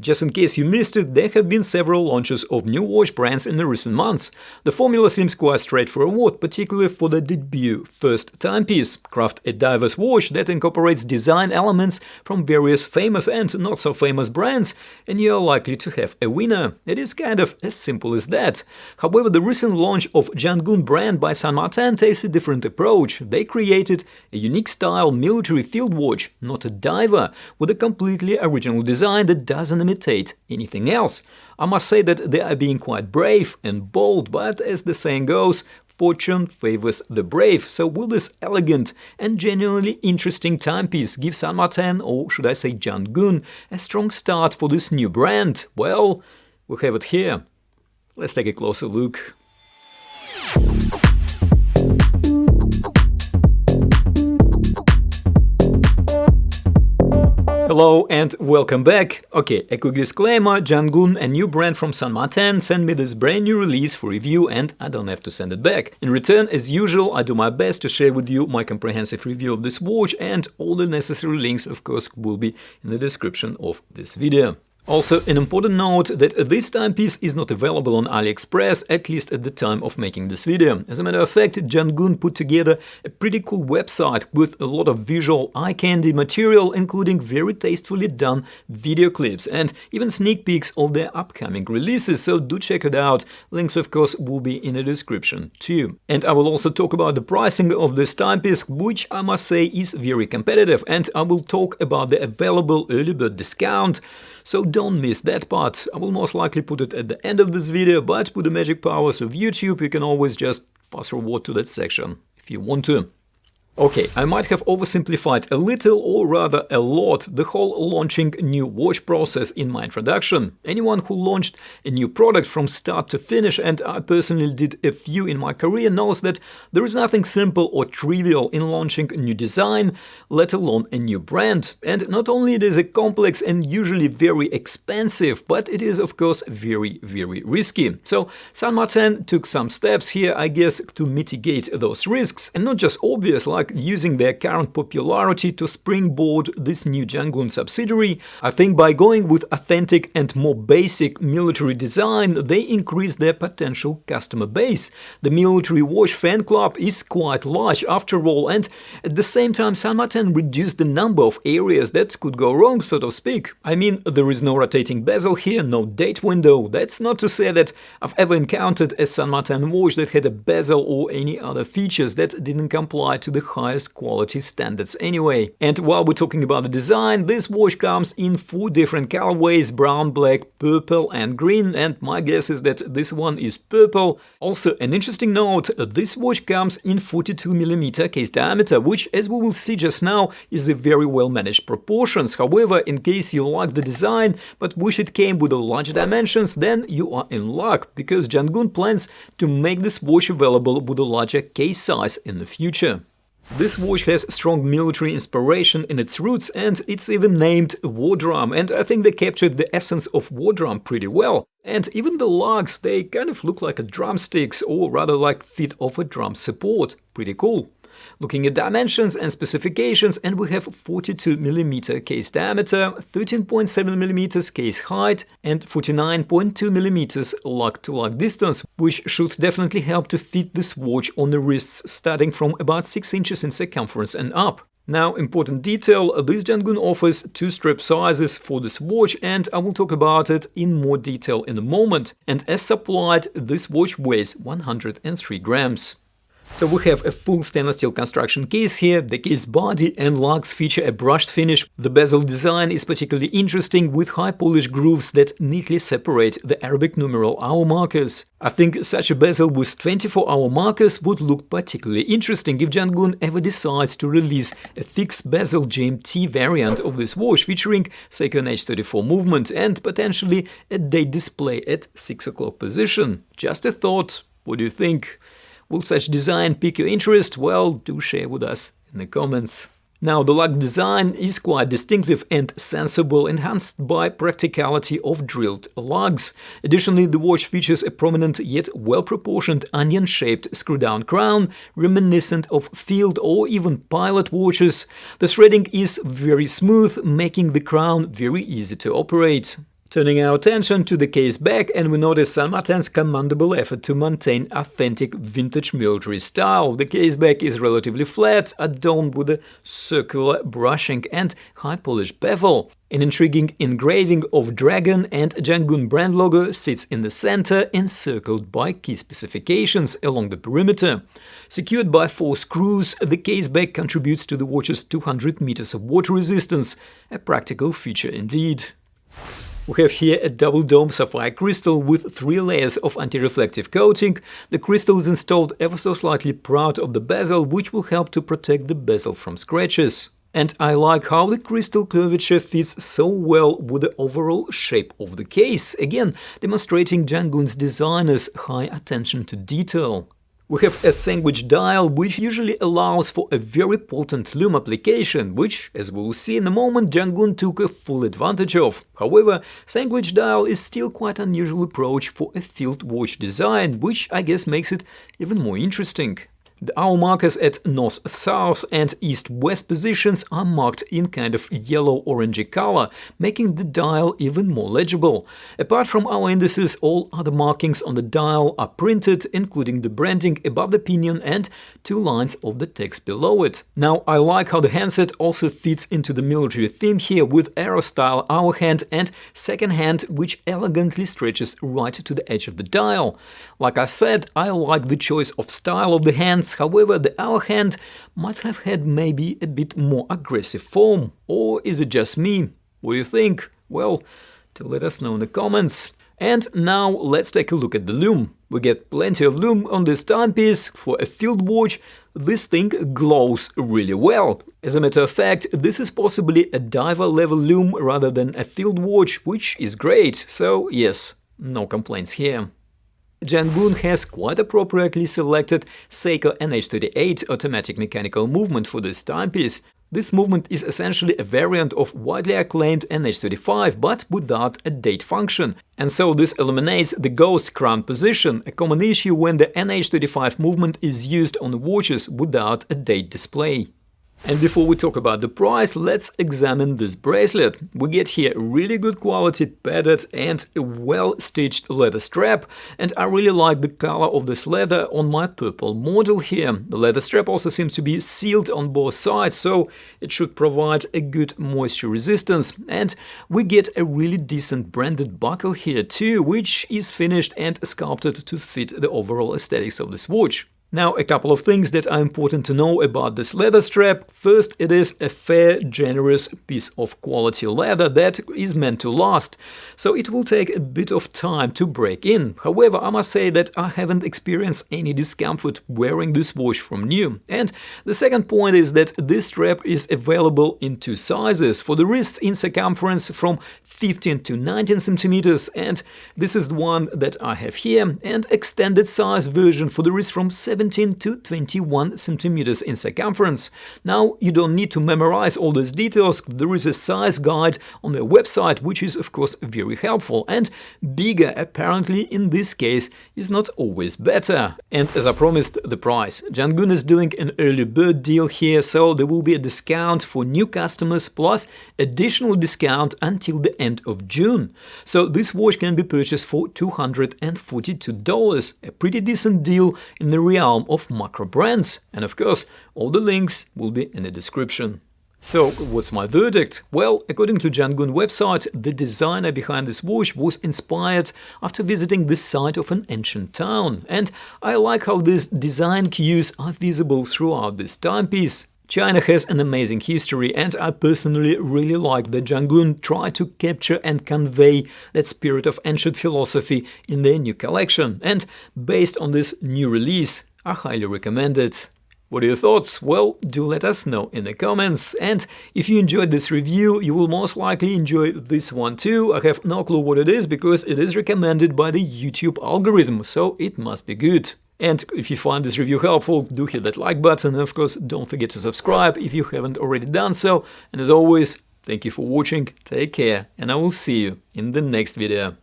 Just in case you missed it, there have been several launches of new watch brands in the recent months. The formula seems quite straightforward, particularly for the debut first timepiece. Craft a diverse watch that incorporates design elements from various famous and not so famous brands, and you are likely to have a winner. It is kind of as simple as that. However, the recent launch of Jianghun brand by Saint Martin takes a different approach. They created a unique style military field watch, not a diver, with a completely original design that doesn't imitate anything else. I must say that they are being quite brave and bold, but as the saying goes, fortune favors the brave. So will this elegant and genuinely interesting timepiece give Saint Martin, or should I say Jianghun, a strong start for this new brand? Well, we have it here. Let's take a closer look. Hello and welcome back. Okay, a quick disclaimer, Jianghun, a new brand from Saint Martin, sent me this brand new release for review and I don't have to send it back. In return, as usual, I do my best to share with you my comprehensive review of this watch, and all the necessary links, of course, will be in the description of this video. Also, an important note that this timepiece is not available on AliExpress, at least at the time of making this video. As a matter of fact, Jianghun put together a pretty cool website with a lot of visual eye-candy material, including very tastefully done video clips and even sneak peeks of their upcoming releases, so do check it out. Links, of course, will be in the description too. And I will also talk about the pricing of this timepiece, which I must say is very competitive, and I will talk about the available early bird discount. So don't miss that part. I will most likely put it at the end of this video, but with the magic powers of YouTube, you can always just fast forward to that section if you want to. Okay, I might have oversimplified a little, or rather a lot, the whole launching new watch process in my introduction. Anyone who launched a new product from start to finish, and I personally did a few in my career, knows that there is nothing simple or trivial in launching a new design, let alone a new brand. And not only it is a complex and usually very expensive, but it is of course very risky. So Saint Martin took some steps here, I guess, to mitigate those risks, and not just obvious, like using their current popularity to springboard this new Jianghun subsidiary. I think by going with authentic and more basic military design, they increase their potential customer base. The military watch fan club is quite large after all, and at the same time Saint Martin reduced the number of areas that could go wrong, so to speak. I mean, there is no rotating bezel here, no date window. That's not to say that I've ever encountered a Saint Martin watch that had a bezel or any other features that didn't comply to the highest quality standards anyway. And while we're talking about the design, this watch comes in 4 different colorways: brown, black, purple and green, and my guess is that this one is purple. Also, an interesting note, this watch comes in 42mm case diameter, which, as we will see just now, is a very well managed proportions. However, in case you like the design but wish it came with the large dimensions, then you are in luck, because Jianghun plans to make this watch available with a larger case size in the future. This watch has strong military inspiration in its roots, and it's even named War Drum, and I think they captured the essence of War Drum pretty well. And even the lugs, they kind of look like a drumsticks, or rather like feet of a drum support. Pretty cool. Looking at dimensions and specifications, and we have 42mm case diameter, 13.7mm case height, and 49.2mm lug-to-lug distance, which should definitely help to fit this watch on the wrists starting from about 6 inches in circumference and up. Now, important detail, this Jianghun offers 2 strap sizes for this watch, and I will talk about it in more detail in a moment. And as supplied, this watch weighs 103 grams. So we have a full stainless steel construction case here. The case body and lugs feature a brushed finish. The bezel design is particularly interesting, with high polish grooves that neatly separate the Arabic numeral hour markers. I think such a bezel with 24-hour markers would look particularly interesting if Jianghun ever decides to release a fixed bezel GMT variant of this watch featuring Seiko H34 movement and potentially a date display at 6 o'clock position. Just a thought. What do you think? Will such design pique your interest? Well, do share with us in the comments. Now, the lug design is quite distinctive and sensible, enhanced by practicality of drilled lugs. Additionally, the watch features a prominent yet well-proportioned onion-shaped screw-down crown, reminiscent of field or even pilot watches. The threading is very smooth, making the crown very easy to operate. Turning our attention to the case back, and we notice Saint Martin's commendable effort to maintain authentic vintage military style. The case back is relatively flat, adorned with a circular brushing and high-polished bevel. An intriguing engraving of dragon and Jianghun brand logo sits in the center, encircled by key specifications along the perimeter. Secured by 4 screws, the case back contributes to the watch's 200 meters of water resistance, a practical feature indeed. We have here a double dome sapphire crystal with 3 layers of anti-reflective coating. The crystal is installed ever so slightly proud of the bezel, which will help to protect the bezel from scratches. And I like how the crystal curvature fits so well with the overall shape of the case, again demonstrating Jianghun's designer's high attention to detail. We have a sandwich dial, which usually allows for a very potent lume application, which, as we will see in a moment, Jianghun took a full advantage of. However, sandwich dial is still quite an unusual approach for a field watch design, which I guess makes it even more interesting. The hour markers at north-south and east-west positions are marked in kind of yellow-orangey color, making the dial even more legible. Apart from our indices, all other markings on the dial are printed, including the branding above the pinion and 2 lines of the text below it. Now, I like how the handset also fits into the military theme here with arrow-style hour hand and second hand, which elegantly stretches right to the edge of the dial. Like I said, I like the choice of style of the hands. However, the hour hand might have had maybe a bit more aggressive form. Or is it just me? What do you think? Well, do let us know in the comments. And now let's take a look at the lume. We get plenty of lume on this timepiece. For a field watch, this thing glows really well. As a matter of fact, this is possibly a diver level lume rather than a field watch, which is great. So yes, no complaints here. Jianghun has quite appropriately selected Seiko NH38 automatic mechanical movement for this timepiece. This movement is essentially a variant of widely acclaimed NH35, but without a date function. And so this eliminates the ghost crown position, a common issue when the NH35 movement is used on watches without a date display. And before we talk about the price, let's examine this bracelet. We get here really good quality padded and a well-stitched leather strap, and I really like the color of this leather on my purple model here. The leather strap also seems to be sealed on both sides, so it should provide a good moisture resistance. And we get a really decent branded buckle here too, which is finished and sculpted to fit the overall aesthetics of this watch. Now, a couple of things that are important to know about this leather strap. First, it is a fair, generous piece of quality leather that is meant to last, so it will take a bit of time to break in. However, I must say that I haven't experienced any discomfort wearing this watch from new. And the second point is that this strap is available in 2 sizes, for the wrists in circumference from 15 to 19 centimeters, and this is the one that I have here, and extended size version for the wrist from 17 to 21 centimeters in circumference. Now, you don't need to memorize all these details. There is a size guide on their website, which is of course very helpful, and bigger apparently in this case is not always better. And as I promised, the price. Jianghun is doing an early bird deal here, so there will be a discount for new customers plus additional discount until the end of June. So this watch can be purchased for $242, a pretty decent deal in the realm of macro brands, and of course all the links will be in the description. So what's my verdict? Well, according to Jianghun website, the designer behind this watch was inspired after visiting the site of an ancient town, and I like how these design cues are visible throughout this timepiece. China has an amazing history, and I personally really like that Jianghun tried to capture and convey that spirit of ancient philosophy in their new collection, and based on this new release, I highly recommend it. What are your thoughts? Well, do let us know in the comments. And if you enjoyed this review, you will most likely enjoy this one too. I have no clue what it is because it is recommended by the YouTube algorithm, so it must be good. And if you find this review helpful, do hit that like button, and of course don't forget to subscribe if you haven't already done so. And as always, thank you for watching, take care, and I will see you in the next video.